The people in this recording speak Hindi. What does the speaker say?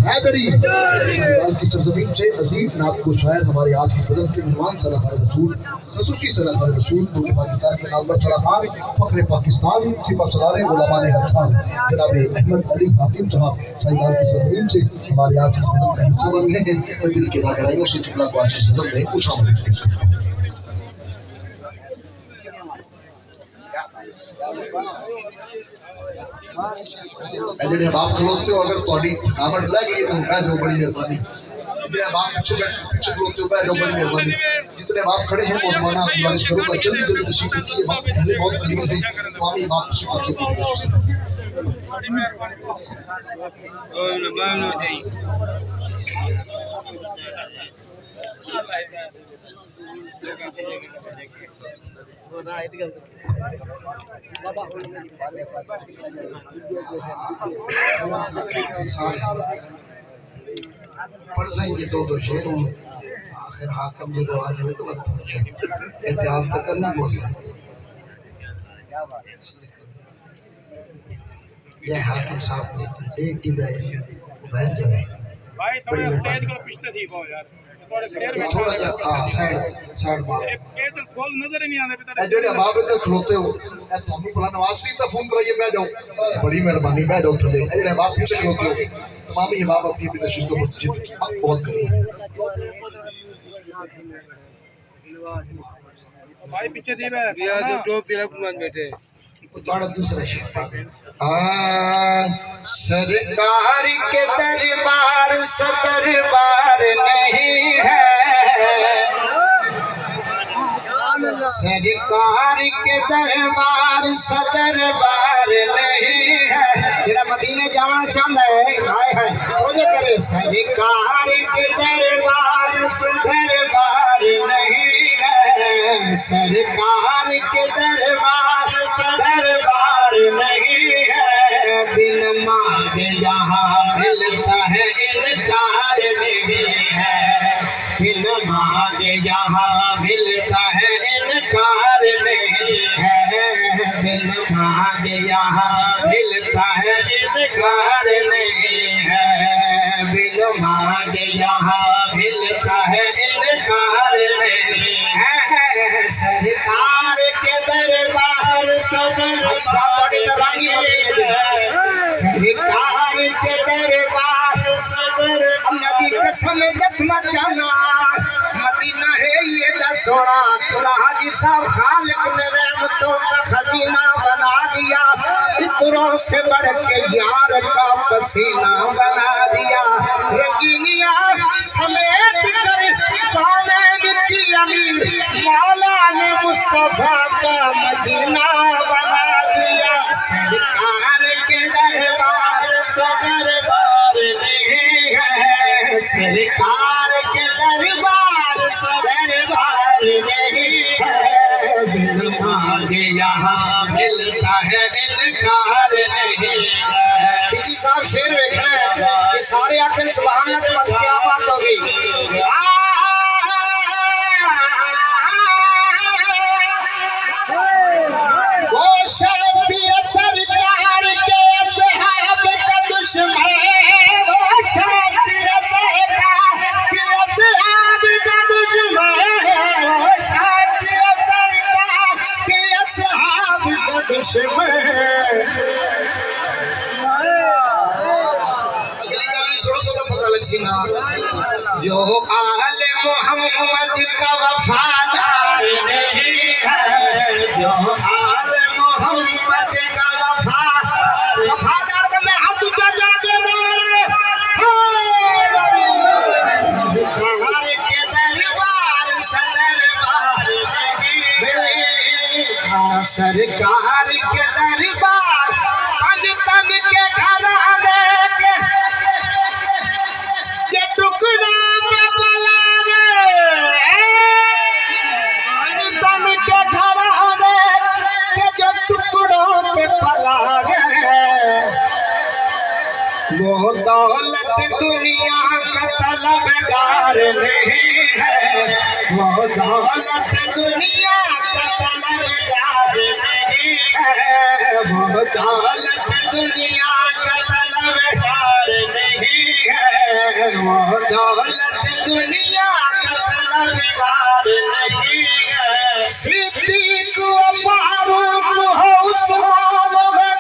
हैदरी सेनेगाल की सरजमीन से अजीब नात को शायद हमारे आज की बदन के मेहमान सलाह रसूल खसूसी सलाह रसूल मुल्क पाकिस्तान के नामवर सलाह खान फखरे पाकिस्तान सिपा सलारे उलमा ने हसन जनाब अहमद अली हाकिम साहब सेनेगाल की सरजमीन से हमारे आज की बदन का हिस्सा बन गए हैं। मैं दिल के नागराइयों से किबला को आज इस बदन में खुश आमदीद जेडे बाप खलोते हो अगर थोड़ी थकावट लग गई तो बह जाओ, बड़ी मेहरबानी। जितने बाप पीछे खलोते हो बह जाओ, बड़ी मेहरबानी। जितने बाप खड़े हैं बहुत माना गुजारिश करूंगा जल्दी जल्दी तशरीफ रखिए, बाप पहले बहुत करीब है तो आगे बाप तशरीफ रखिए। पढ़ सही दो शेर आखिर हाकम जो आ जाए तो एहतियात तो करना जय हाकम साहब देख की दे बह जाए भाई थोड़ा जा साइड बाप कॉल नजर ही नहीं आने जेडे बाप इधर खलोते हो ए थानू भला नवाज शरीफ का फोन कराइए बह जाओ, बड़ी मेहरबानी बह जाओ थले। जेडे बाप पीछे खलोते हो तमाम ये बाप अपनी अपनी तशरीफ को मस्जिद बहुत करिए भाई पीछे दे बिया जो टोपी रखूंगा बैठे थोड़ा दूसरा शेर पढ़ दे। सरकार के दरबार सदरबार नहीं है, सरकार के दरबार सदरबार नहीं है। जेड़ा मदीने जाना चाहता है हाय हाय वो करे सरकार के दरबार सदरबार नहीं है, सरकार के दरबार दरबार नहीं है। बिन मांगे यहाँ मिलता है इनकार नहीं है, बिन मांगे यहाँ मिलता है इनकार नहीं है, बिन मांगे यहाँ मिलता है इनकार नहीं है, बिन मांगे यहाँ मिलता है इनकार नहीं है। सरकार के दरबार सरकार के दरबार अल्लाह की कसम दसना चाहना मदीना है ये दसोना हाजी साहब खालिक ने रहमतों का खजीना बना दिया, इतरों से बढ़ के यार का पसीना बना दिया। रंगीनिया समेत कर कानैन की अमीर मौला ने मुस्तफा का मदीना बना दिया। सरकार के दरबार दरबार नहीं है, सरकार के दरबार दरबार नहीं है, बिन मांगे यहाँ मिलता है इनकार नहीं है। किसी साहब शेर देखना है ये सारे आखिर सुभान अल्लाह के क्या बात होगी। वो शख्सियत सरकार के सहाब का दुश्मन, वो शख्सियत सरकार के सहाब का दुश्मन, वो शख्सियत सरकार के सहाब का दुश्मन। अगली गाली सुनो तो पता लग सी ना। जो आले मोहम्मद का वफादार नहीं है, जो आले मोहम्मद का वफादार बंदे हाथ ऊंचा जाके बोले सरकार के दरबार सदरबार नहीं, सरकार के दरबार तन तन के घराने के टुकड़ा पे बला गए, तन के घराने के जो टुकड़ों पे पला गए। वो दौलत दुनिया का तलबगार नहीं है, वो दौलत दुनिया का तलबगार नहीं है, वो दौलत दुनिया का तलबगार नहीं है, दौलत दुनिया का तलबगार